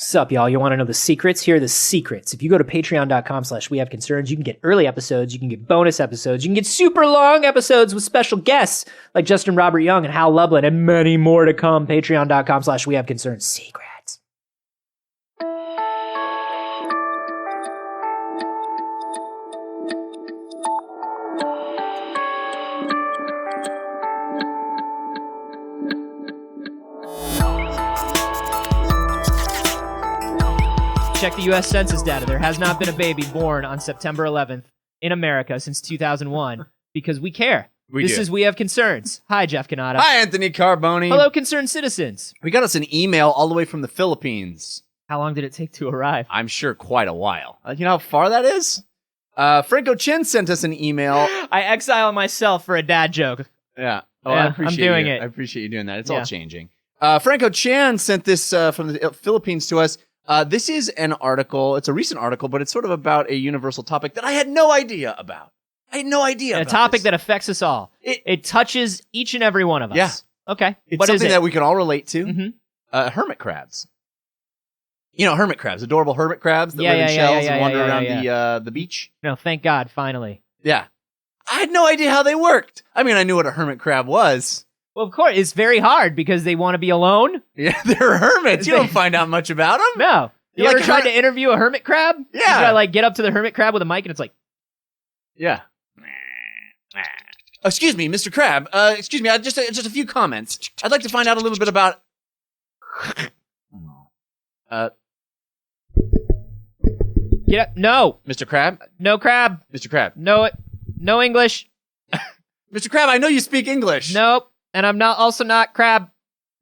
Sup, y'all? You want to know the secrets? Here are the secrets. If you go to patreon.com/wehaveconcerns, you can get early episodes, you can get bonus episodes, you can get super long episodes with special guests like Justin Robert Young and Hal Lublin, and many more to come. Patreon.com/wehaveconcerns. Secrets. Check the U.S. Census data. There has not been a baby born on September 11th in America since 2001 because we care. This is We Have Concerns. Hi, Jeff Canada. Hi, Anthony Carboni. Hello, concerned citizens. We got us an email all the way from the Philippines. How long did it take to arrive? I'm sure quite a while. You know how far that is? Franco Chen sent us an email. I exile myself for a dad joke. Yeah. Oh, I yeah, appreciate I'm doing you. it. I appreciate you doing that. It's all changing. Franco Chan sent this from the Philippines to us. This is an article. It's a recent article, but it's sort of about a universal topic that I had no idea about. I had no idea about a topic this. that affects us all. It touches each and every one of us. Yeah. Okay. It's what is something it? that we can all relate to. Mm-hmm. Hermit crabs. You know, hermit crabs, adorable hermit crabs that live in shells and wander around the beach. No, thank God, finally. Yeah. I had no idea how they worked. I mean, I knew what a hermit crab was. Well, of course, it's very hard because they want to be alone. Yeah, they're hermits. You don't find out much about them. No. You ever tried to interview a hermit crab? Yeah. You gotta, like, get up to the hermit crab with a mic and it's like... Yeah. Excuse me, Mr. Crab. Excuse me, just a few comments. I'd like to find out a little bit about... Get up. No. Mr. Crab? No crab. Mr. Crab. No English. Mr. Crab, I know you speak English. Nope. And I'm not crab.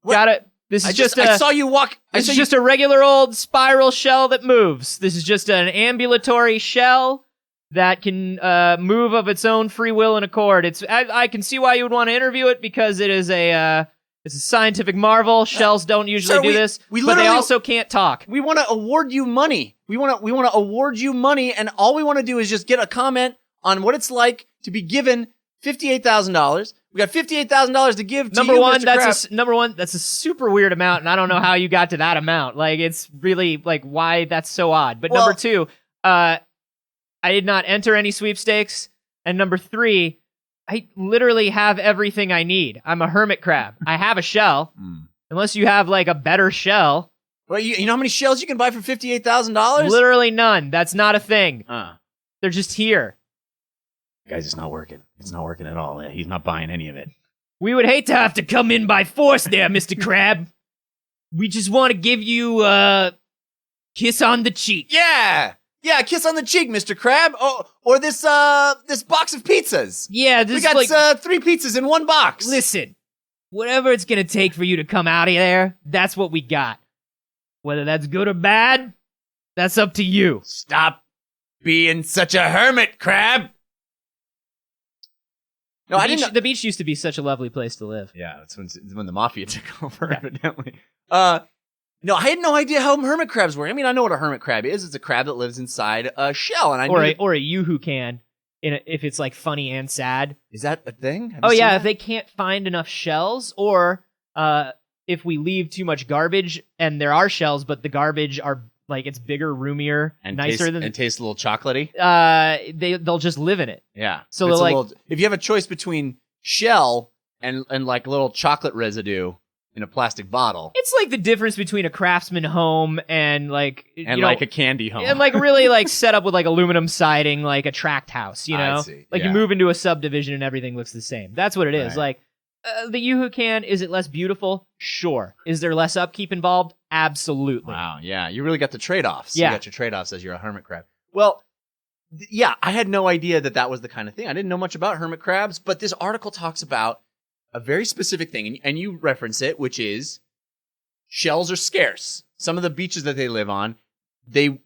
What? Got it. This is I saw you walk... This is just a regular old spiral shell that moves. This is just an ambulatory shell that can move of its own free will and accord. I can see why you would want to interview it because it is it's a scientific marvel. Shells don't usually do this, but they also can't talk. We want to award you money. We want to award you money, and all we want to do is just get a comment on what it's like to be given $58,000. We got $58,000 to give to number you, one, Mr. Crab. Number one, that's a super weird amount, and I don't know how you got to that amount. Like, it's really, like, why that's so odd. But number two, I did not enter any sweepstakes. And number three, I literally have everything I need. I'm a hermit crab. I have a shell. Unless you have, like, a better shell. Well, you know how many shells you can buy for $58,000? Literally none. That's not a thing. They're just here. Guys, it's not working. It's not working at all. He's not buying any of it. We would hate to have to come in by force there, Mr. Crab. We just want to give you a kiss on the cheek. Yeah, a kiss on the cheek, Mr. Crab. Or this box of pizzas. Yeah, we got 3 pizzas in one box. Listen, whatever it's gonna take for you to come out of there, that's what we got. Whether that's good or bad, that's up to you. Stop being such a hermit, Crab. No, the beach used to be such a lovely place to live. Yeah, that's when the mafia took over, evidently. No, I had no idea how hermit crabs work. I mean, I know what a hermit crab is. It's a crab that lives inside a shell, and or a yoo-hoo can, if it's like funny and sad. Is that a thing? If they can't find enough shells, or if we leave too much garbage, and there are shells, but the garbage are like it's bigger, roomier, and nicer tastes a little chocolatey. They'll just live in it. Yeah. So they're like, if you have a choice between shell and like a little chocolate residue in a plastic bottle, it's like the difference between a Craftsman home and like a candy home, and like really like set up with like aluminum siding, like a tract house. You know, you move into a subdivision and everything looks the same. That's what it is. Like the yoo-hoo can, is it less beautiful? Sure. Is there less upkeep involved? Absolutely. Wow. Yeah, you really got the trade-offs. Yeah. You got your trade-offs as you're a hermit crab. Well, I had no idea that was the kind of thing. I didn't know much about hermit crabs, but this article talks about a very specific thing, and you reference it, which is shells are scarce. Some of the beaches that they live on, they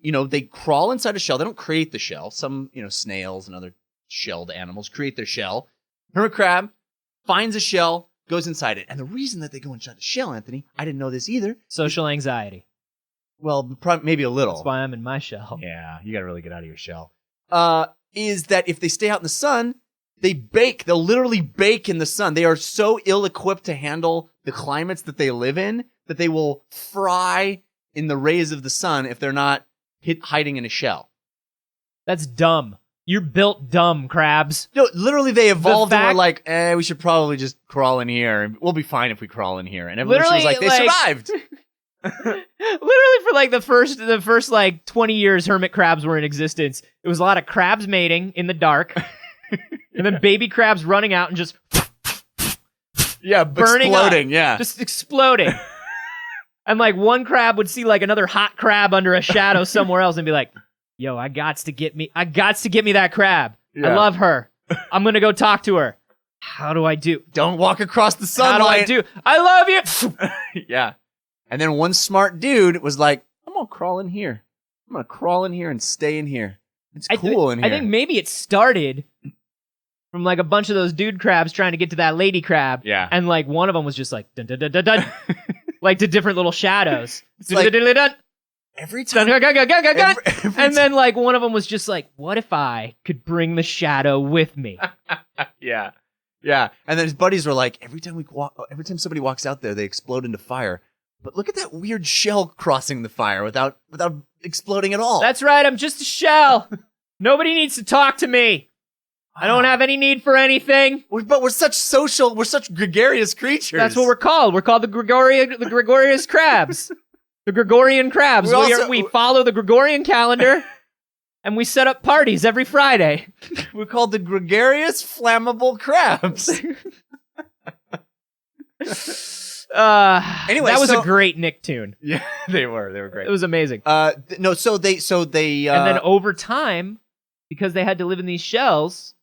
crawl inside a shell. They don't create the shell. Some, snails and other shelled animals create their shell. Hermit crab finds a shell, goes inside it. And the reason that they go inside the shell, Anthony, I didn't know this either. Social anxiety. Well, maybe a little. That's why I'm in my shell. Yeah, you got to really get out of your shell. Is that if they stay out in the sun, they bake. They'll literally bake in the sun. They are so ill-equipped to handle the climates that they live in that they will fry in the rays of the sun if they're not hiding in a shell. That's dumb. You're built dumb, crabs. No, literally they evolved and were fact- like, we should probably just crawl in here. We'll be fine if we crawl in here. And evolution was like, they survived. Literally for like the first like 20 years hermit crabs were in existence, it was a lot of crabs mating in the dark, and then baby crabs running out and just burning exploding, up, just exploding. And like one crab would see like another hot crab under a shadow somewhere else and be like, "Yo, I gots to get me that crab. I love her. I'm gonna go talk to her. How do I do? Don't walk across the sunlight. How do I do? I love you." Yeah. And then one smart dude was like, I'm gonna crawl in here. I'm gonna crawl in here and stay in here. It's cool in here. I think maybe it started from like a bunch of those dude crabs trying to get to that lady crab. Yeah. And like one of them was just like dun dun dun dun dun, like to different little shadows. It's like Dun, dun, dun, every time. dun, dun, dun, dun, dun, dun. Every And then like one of them was just like, what if I could bring the shadow with me? Yeah. Yeah. And then his buddies were like, every time somebody walks out there, they explode into fire. But look at that weird shell crossing the fire without exploding at all. That's right, I'm just a shell. Nobody needs to talk to me. I don't have any need for anything. But we're such gregarious creatures. That's what we're called. We're called the gregarious crabs. The Gregorian crabs. We follow the Gregorian calendar, and we set up parties every Friday. We're called the gregarious flammable crabs. Anyway, that was a great Nicktoon. Yeah, they were great. It was amazing. So they and then over time, because they had to live in these shells,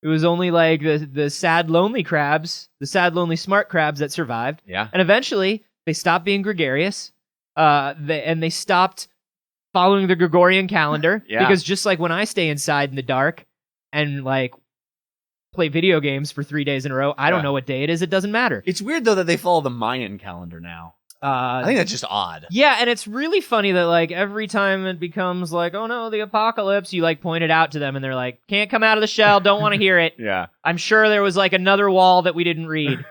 it was only like the sad lonely crabs, the sad lonely smart crabs that survived. Yeah. And eventually they stopped being gregarious. They stopped following the Gregorian calendar. Yeah. Because just like when I stay inside in the dark and like play video games for 3 days in a row, I don't know what day it is. It doesn't matter. It's weird though that they follow the Mayan calendar now. I think that's just odd. Yeah, and it's really funny that like every time it becomes like, oh no, the apocalypse, you like point it out to them and they're like, can't come out of the shell, don't want to hear it. Yeah. I'm sure there was like another wall that we didn't read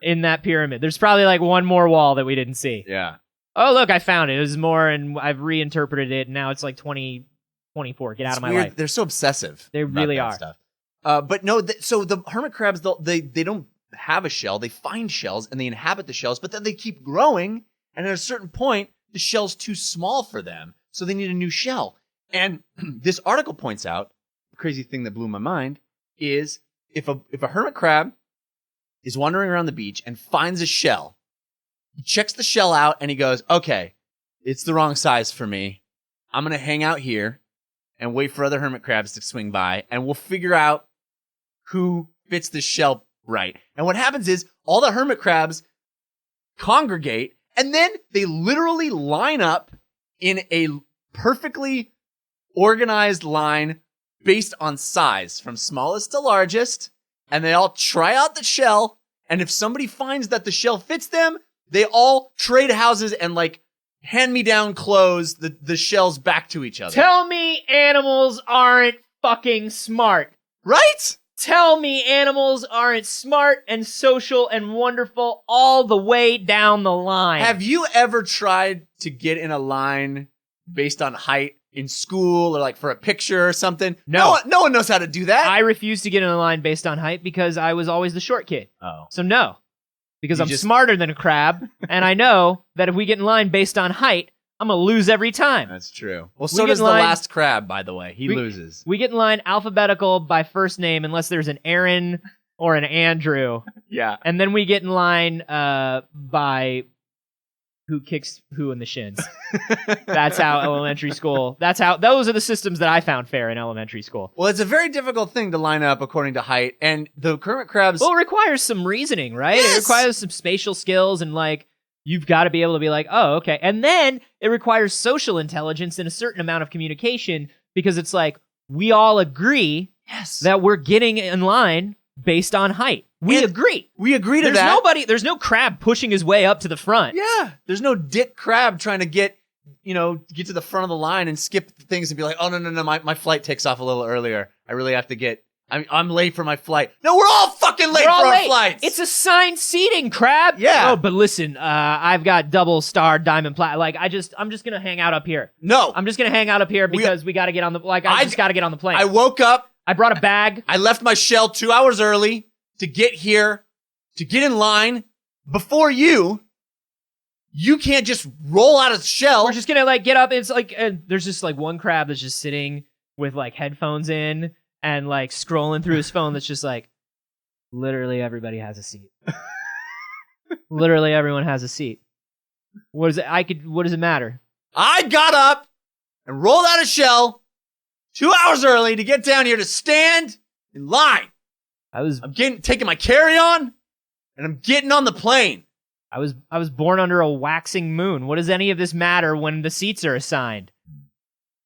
in that pyramid. There's probably like one more wall that we didn't see. Yeah. Oh look, I found it. It was more, and I've reinterpreted it, and now it's like 2024. Get out of my life. They're so obsessive. They really are. Stuff. But no, so the hermit crabs, they don't have a shell. They find shells and they inhabit the shells, but then they keep growing. And at a certain point, the shell's too small for them, so they need a new shell. And this article points out the crazy thing that blew my mind is if a hermit crab is wandering around the beach and finds a shell, he checks the shell out and he goes, "Okay, it's the wrong size for me. I'm gonna hang out here and wait for other hermit crabs to swing by, and we'll figure out who fits the shell right." And what happens is all the hermit crabs congregate, and then they literally line up in a perfectly organized line based on size, from smallest to largest, and they all try out the shell, and if somebody finds that the shell fits them, they all trade houses and like hand-me-down clothes the shells back to each other. Tell me animals aren't fucking smart. Right? Tell me animals aren't smart and social and wonderful all the way down the line. Have you ever tried to get in a line based on height in school or like for a picture or something? No. No one knows how to do that. I refuse to get in a line based on height because I was always the short kid. Oh. So no. Because I'm smarter than a crab, and I know that if we get in line based on height, I'm going to lose every time. That's true. Well, so does the last crab, by the way. He loses. We get in line alphabetical by first name unless there's an Aaron or an Andrew. Yeah. And then we get in line by who kicks who in the shins. That's how elementary school. Those are the systems that I found fair in elementary school. Well, it's a very difficult thing to line up according to height, and the hermit crabs. Well, it requires some reasoning, right? Yes. It requires some spatial skills, and like you've got to be able to be like, oh, okay. And then it requires social intelligence and a certain amount of communication, because it's like we all agree that we're getting in line based on height. We agree. We agree to that. There's no crab pushing his way up to the front. Yeah. There's no dick crab trying to get to the front of the line and skip things and be like, oh, no, my flight takes off a little earlier. I really have to get I'm late for my flight. No, we're all fucking late We're all for our late. flights. It's assigned seating, Crab. Yeah. Oh, but listen, I've got double star diamond plat. Like, I'm just gonna hang out up here. No. I'm just gonna hang out up here because we gotta get on the, I just gotta get on the plane. I woke up. I brought a bag. I left my shell 2 hours early to get here, to get in line before you. You can't just roll out of the shell. We're just gonna like get up. It's like, there's just like one crab that's just sitting with like headphones in and like scrolling through his phone. That's just like, literally everybody has a seat. Literally everyone has a seat. What does it matter? I got up and rolled out of shell 2 hours early to get down here to stand in line. I'm taking my carry-on and I'm getting on the plane. I was born under a waxing moon. What does any of this matter when the seats are assigned?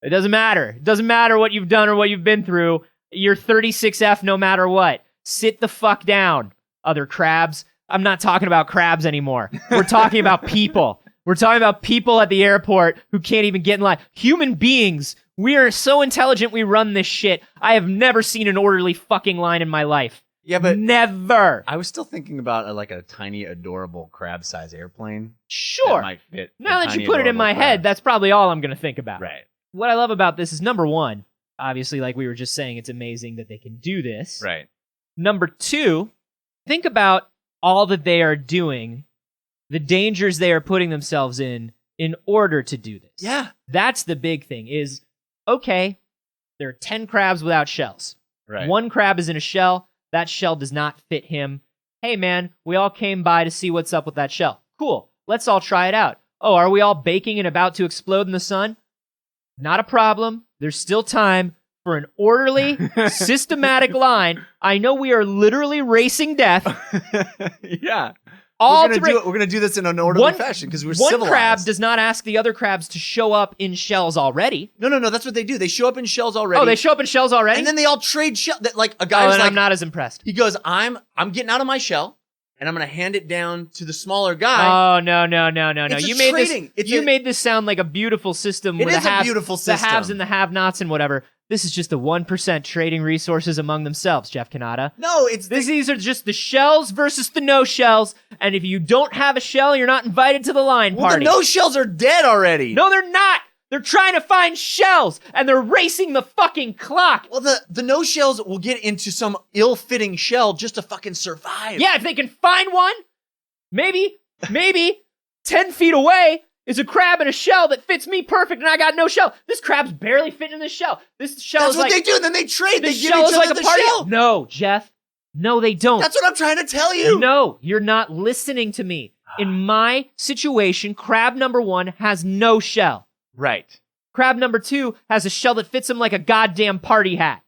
It doesn't matter. It doesn't matter what you've done or what you've been through. You're 36F no matter what. Sit the fuck down, other crabs. I'm not talking about crabs anymore. We're talking about people. We're talking about people at the airport who can't even get in line. Human beings. We are so intelligent we run this shit. I have never seen an orderly fucking line in my life. Yeah, but never. I was still thinking about a tiny, adorable crab-sized airplane. Sure. That might fit. Now that you put it in my head, that's probably all I'm going to think about. Right. What I love about this is, number one, obviously, like we were just saying, it's amazing that they can do this. Right. Number two, think about all that they are doing, the dangers they are putting themselves in order to do this. Yeah. That's the big thing is, okay, there are 10 crabs without shells. Right. One crab is in a shell. That shell does not fit him. Hey, man, we all came by to see what's up with that shell. Cool. Let's all try it out. Oh, are we all baking and about to explode in the sun? Not a problem. There's still time for an orderly, systematic line. I know we are literally racing death. Yeah. We're gonna do this in an orderly fashion because we're civilized. One crab does not ask the other crabs to show up in shells already. No. That's what they do. They show up in shells already. Oh, they show up in shells already? And then they all trade shell. Like a guy was like, I'm not as impressed. He goes, I'm getting out of my shell and I'm gonna hand it down to the smaller guy. Oh, no. It's You made this sound like a beautiful system. It with is a beautiful system. The haves and the have-nots and whatever. This is just the 1% trading resources among themselves, Jeff Kanata. No, these are just the shells versus the no shells. And if you don't have a shell, you're not invited to the line party. The no shells are dead already. No, they're not. They're trying to find shells, and they're racing the fucking clock. Well, the no shells will get into some ill-fitting shell just to fucking survive. Yeah, if they can find one, maybe 10 feet away is a crab in a shell that fits me perfect, and I got no shell. This crab's barely fitting in this shell. This shell That's is what like... they do, and then they trade. They This give shell each is like other a the party. shell. No, Jeff. No, they don't. That's what I'm trying to tell you. No, you're not listening to me. In my situation, crab number 1 has no shell. Right. Crab number 2 has a shell that fits him like a goddamn party hat.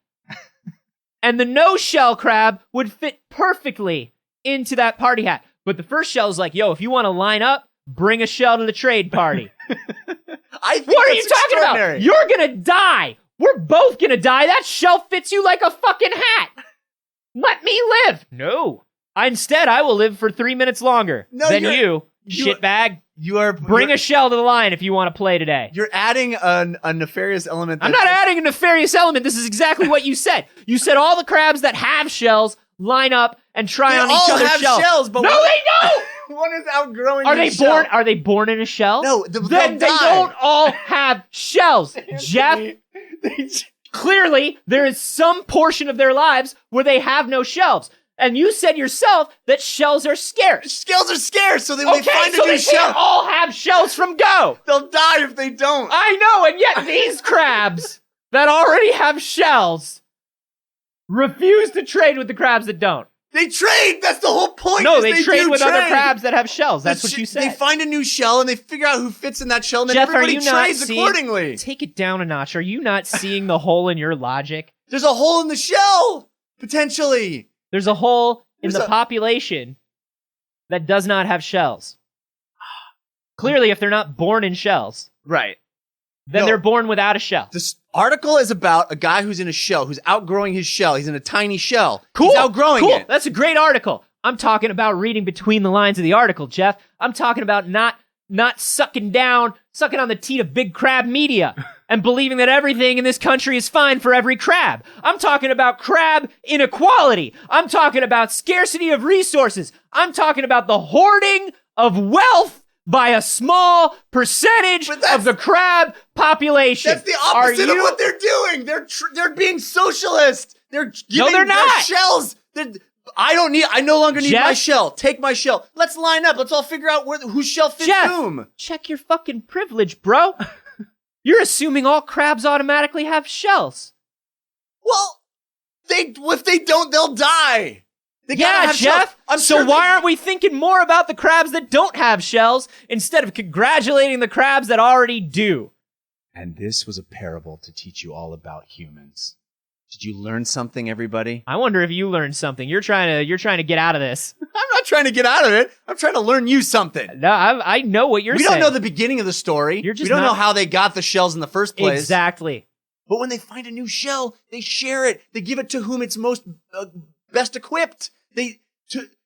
And the no-shell crab would fit perfectly into that party hat. But the first shell is like, yo, if you want to line up, bring a shell to the trade party. What are you talking about? You're gonna die. We're both gonna die. That shell fits you like a fucking hat. Let me live. No. Instead, I will live for 3 minutes longer than you shitbag. Bring a shell to the line if you want to play today. You're adding a nefarious element. I'm not adding a nefarious element. This is exactly what you said. You said all the crabs that have shells line up and try on each other's shells. But no, they don't. One is outgrowing. Are they born in a shell? No, then they don't all have shells, Jeff. Clearly, there is some portion of their lives where they have no shells. And you said yourself that shells are scarce. Shells are scarce, so they find a new shell. Can't all have shells from go. They'll die if they don't. I know, and yet these crabs that already have shells refuse to trade with the crabs that don't. They trade. That's the whole point. No, they trade with other crabs that have shells. That's what you said. They find a new shell and they figure out who fits in that shell, and then Jeff, everybody trades accordingly. Take it down a notch. Are you not seeing the hole in your logic? There's a hole in the shell, potentially. There's a hole in the population that does not have shells. Clearly, if they're not born in shells, right, then they're born without a shell. This article is about a guy who's in a shell, who's outgrowing his shell. He's in a tiny shell. Cool. He's outgrowing it. That's a great article. I'm talking about reading between the lines of the article, Jeff. I'm talking about not not sucking on the teat of big crab media and believing that everything in this country is fine for every crab. I'm talking about crab inequality. I'm talking about scarcity of resources. I'm talking about the hoarding of wealth by a small percentage of the crab population. That's the opposite of what they're doing. They're being socialist. They're giving they're not. Their shells. I no longer need Jeff? my shell. Take my shell. Let's line up. Let's all figure out whose shell fits Jeff, whom. check your fucking privilege, bro. You're assuming all crabs automatically have shells. Well, if they don't, they'll die. They gotta have Jeff. shells. So why aren't we thinking more about the crabs that don't have shells instead of congratulating the crabs that already do? And this was a parable to teach you all about humans. Did you learn something, everybody? I wonder if you learned something. You're trying to get out of this. I'm not trying to get out of it. I'm trying to learn you something. No, I know what you're saying. We don't know the beginning of the story. We don't know how they got the shells in the first place. Exactly. But when they find a new shell, they share it. They give it to whom it's most best equipped.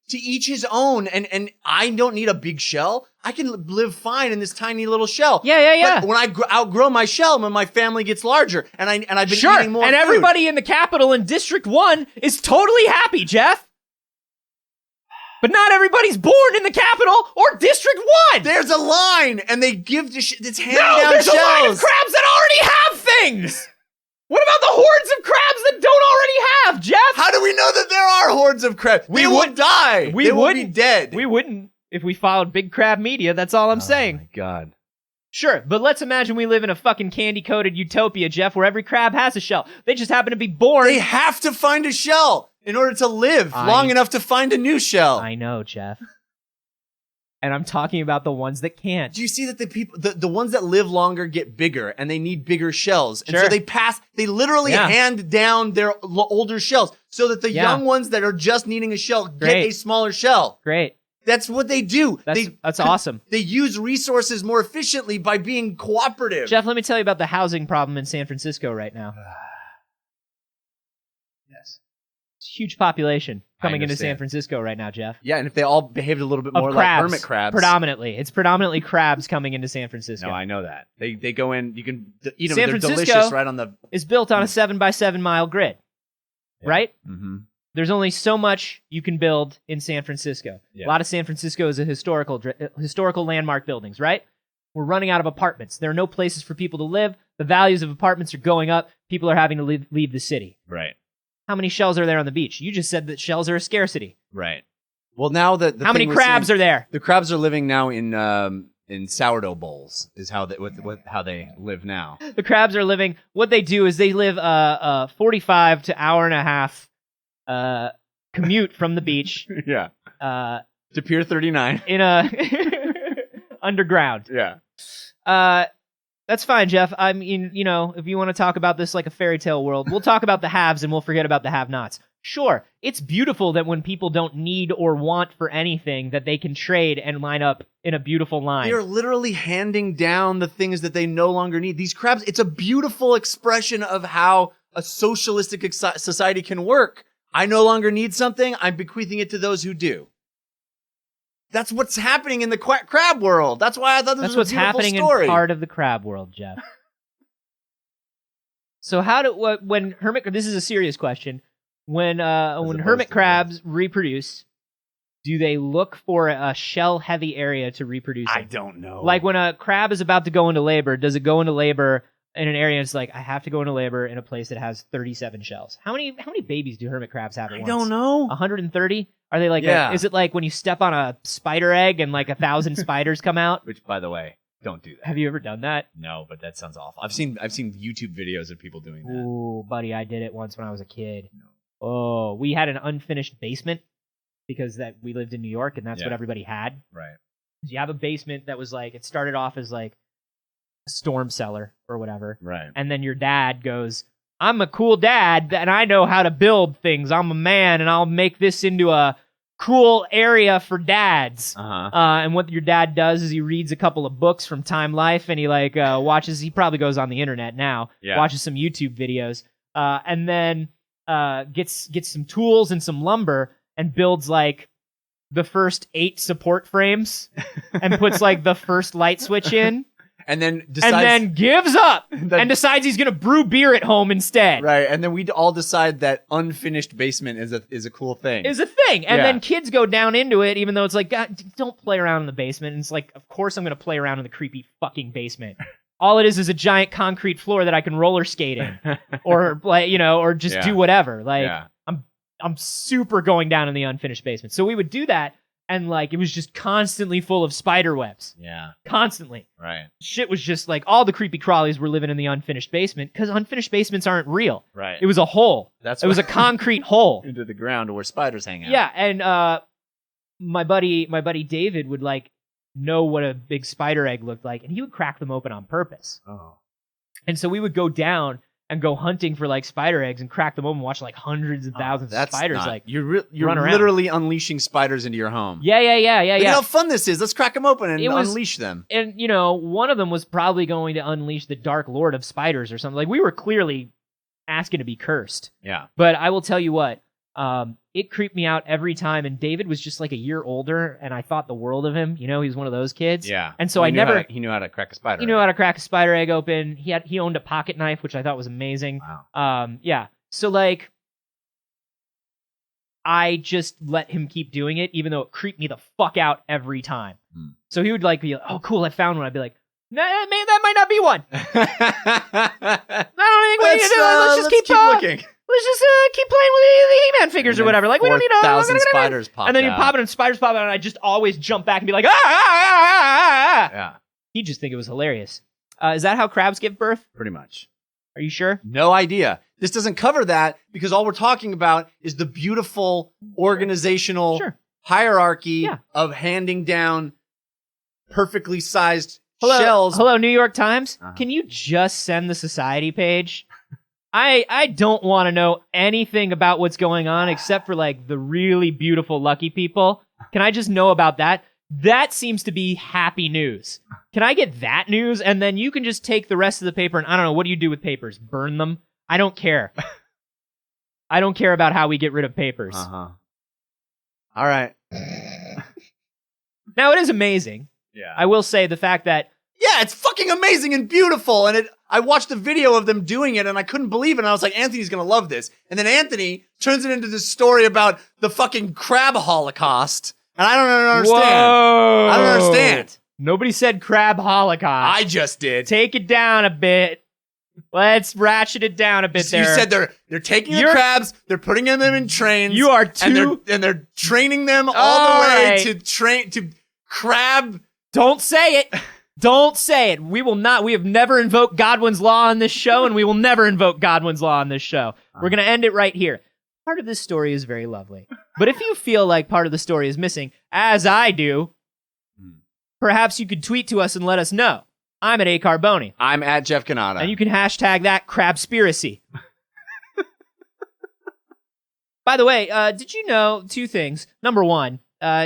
To each his own. And I don't need a big shell. I can live fine in this tiny little shell. Yeah. But when I outgrow my shell, when my family gets larger, and I've been eating more and food. everybody in the capital in District 1 is totally happy, Jeff. But not everybody's born in the capital or District 1. There's a line, and they give it's handing No, down there's shells. a line of crabs that already have things. What about the hordes of crabs that don't already have, Jeff? How do we know that there are hordes of crabs? They would die. They would be dead. We wouldn't if we followed big crab media. That's all I'm saying. Oh my God. Sure, but let's imagine we live in a fucking candy-coated utopia, Jeff, where every crab has a shell. They just happen to be born. They have to find a shell in order to live long enough to find a new shell. I know, Jeff. And I'm talking about the ones that can't. Do you see that the ones that live longer get bigger and they need bigger shells? And Sure. so they literally hand down their older shells so that the young ones that are just needing a shell get a smaller shell. Great. That's what they do. That's awesome. They use resources more efficiently by being cooperative. Jeff, let me tell you about the housing problem in San Francisco right now. Yes. It's a huge population coming into San Francisco right now, Jeff. Yeah, and if they all behaved a little bit more Of like crabs, hermit crabs. Predominantly. It's predominantly crabs coming into San Francisco. No, I know that. They go in, you can eat them, San they're Francisco delicious right on the... is built on a 7x7 mile grid, right? Mm-hmm. There's only so much you can build in San Francisco. Yeah. A lot of San Francisco is a historical landmark buildings, right? We're running out of apartments. There are no places for people to live. The values of apartments are going up. People are having to leave the city. Right. How many shells are there on the beach? You just said that shells are a scarcity. Right. Well, now that how many crabs are there? The crabs are living now in sourdough bowls. Is how how they live now. The crabs are living. What they do is they live 45 to hour and a half commute from the beach. Yeah. To Pier 39 in a underground. Yeah. That's fine, Jeff. I mean, if you want to talk about this like a fairy tale world, we'll talk about the haves and we'll forget about the have-nots. Sure, it's beautiful that when people don't need or want for anything, that they can trade and line up in a beautiful line. They're literally handing down the things that they no longer need. These crabs, it's a beautiful expression of how a socialistic society can work. I no longer need something, I'm bequeathing it to those who do. That's what's happening in the crab world. That's why I thought this was a beautiful story. That's what's happening in part of the crab world, Jeff. So when hermit, this is a serious question. When hermit crabs reproduce, do they look for a shell-heavy area to reproduce in? I don't know. Like when a crab is about to go into labor, does it go into labor in an area? It's like, I have to go into labor in a place that has 37 shells. How many babies do hermit crabs have at once? I don't know. 130? Are they like? Yeah. Is it like when you step on a spider egg and like 1,000 spiders come out? Which, by the way, don't do that. Have you ever done that? No, but that sounds awful. I've seen YouTube videos of people doing that. Ooh, buddy, I did it once when I was a kid. No. Oh, we had an unfinished basement because we lived in New York and that's what everybody had. Right. So you have a basement that was like, it started off as like a storm cellar or whatever. Right. And then your dad goes, I'm a cool dad and I know how to build things. I'm a man and I'll make this into a cool area for dads. Uh-huh. And what your dad does is he reads a couple of books from Time Life and he watches, he probably goes on the internet now, watches some YouTube videos, and then gets some tools and some lumber and builds like the first 8 support frames and puts like the first light switch in. And then gives up and decides he's gonna brew beer at home instead. Right, and then we all decide that unfinished basement is a cool thing. Is a thing, and then kids go down into it, even though it's like, God, don't play around in the basement. And it's like, of course I'm gonna play around in the creepy fucking basement. All it is a giant concrete floor that I can roller skate in, or like or just do whatever. Like I'm super going down in the unfinished basement. So we would do that. And, like, it was just constantly full of spider webs. Yeah. Constantly. Right. Shit was just, like, all the creepy crawlies were living in the unfinished basement, because unfinished basements aren't real. Right. It was a hole. It was a concrete hole. Into the ground where spiders hang out. Yeah, and my buddy David would, like, know what a big spider egg looked like, and he would crack them open on purpose. Oh. And so we would go down and go hunting for like spider eggs and crack them open and watch like hundreds of thousands of spiders you're run around. Literally unleashing spiders into your home. Yeah. Look at how fun this is. Let's crack them open and unleash them. And one of them was probably going to unleash the Dark Lord of Spiders or something. Like, we were clearly asking to be cursed. Yeah. But I will tell you what, it creeped me out every time. And David was just like a year older, and I thought the world of him. He was one of those kids. Yeah. And so he knew how to crack a spider. He knew how to crack a spider egg open. He owned a pocket knife, which I thought was amazing. Wow. Yeah. So like, I just let him keep doing it, even though it creeped me the fuck out every time. So he would like be like, "Oh, cool, I found one." I'd be like, "Nah, man, that might not be one." I don't think we need to do it. Let's just keep looking. Let's just keep playing with the He-Man figures or whatever. Like, we don't need 4,000 spiders pop out. And then you pop it and spiders pop out, and I just always jump back and be like, ah! Yeah. He'd just think it was hilarious. Is that how crabs give birth? Pretty much. Are you sure? No idea. This doesn't cover that because all we're talking about is the beautiful organizational hierarchy of handing down perfectly sized shells. Hello, New York Times. Can you just send the society page? I don't want to know anything about what's going on except for like the really beautiful lucky people. Can I just know about that? That seems to be happy news. Can I get that news? And then you can just take the rest of the paper and I don't know, what do you do with papers? Burn them? I don't care. I don't care about how we get rid of papers. All right. Now, it is amazing. Yeah. I will say the fact that yeah, it's fucking amazing and beautiful. And I watched a video of them doing it and I couldn't believe it. And I was like, Anthony's going to love this. And then Anthony turns it into this story about the fucking crab holocaust. And I don't understand. Whoa. I don't understand. Nobody said crab holocaust. I just did. Take it down a bit. Let's ratchet it down a bit there. You said they're taking the crabs, they're putting them in trains. You are too... And they're training them all the way to crab... Don't say it. Don't say it. We will not. We have never invoked Godwin's Law on this show, and we will never invoke Godwin's Law on this show. We're going to end it right here. Part of this story is very lovely. But if you feel like part of the story is missing, as I do, perhaps you could tweet to us and let us know. I'm at A. Carboni. I'm at Jeff Canada. And you can hashtag that crabspiracy. By the way, did you know 2 things? Number 1,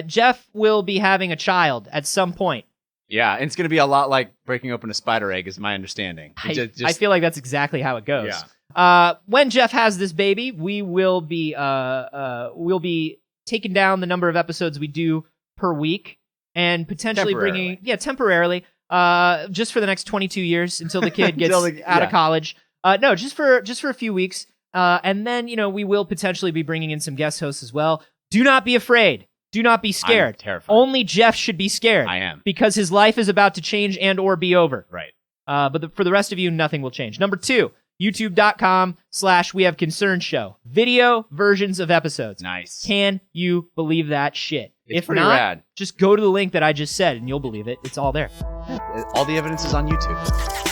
Jeff will be having a child at some point. Yeah, and it's going to be a lot like breaking open a spider egg, is my understanding. I feel like that's exactly how it goes. Yeah. When Jeff has this baby, we will be taking down the number of episodes we do per week, and potentially bringing temporarily, just for the next 22 years until the kid gets out of college. No, just for a few weeks, and then we will potentially be bringing in some guest hosts as well. Do not be afraid. Do not be scared. I'm terrified. Only Jeff should be scared. I am. Because his life is about to change and or be over. Right. But for the rest of you, nothing will change. Number 2, youtube.com/wehaveconcerns show. Video versions of episodes. Nice. Can you believe that shit? It's if pretty not, rad. just go to the link that I just said and you'll believe it. It's all there. All the evidence is on YouTube.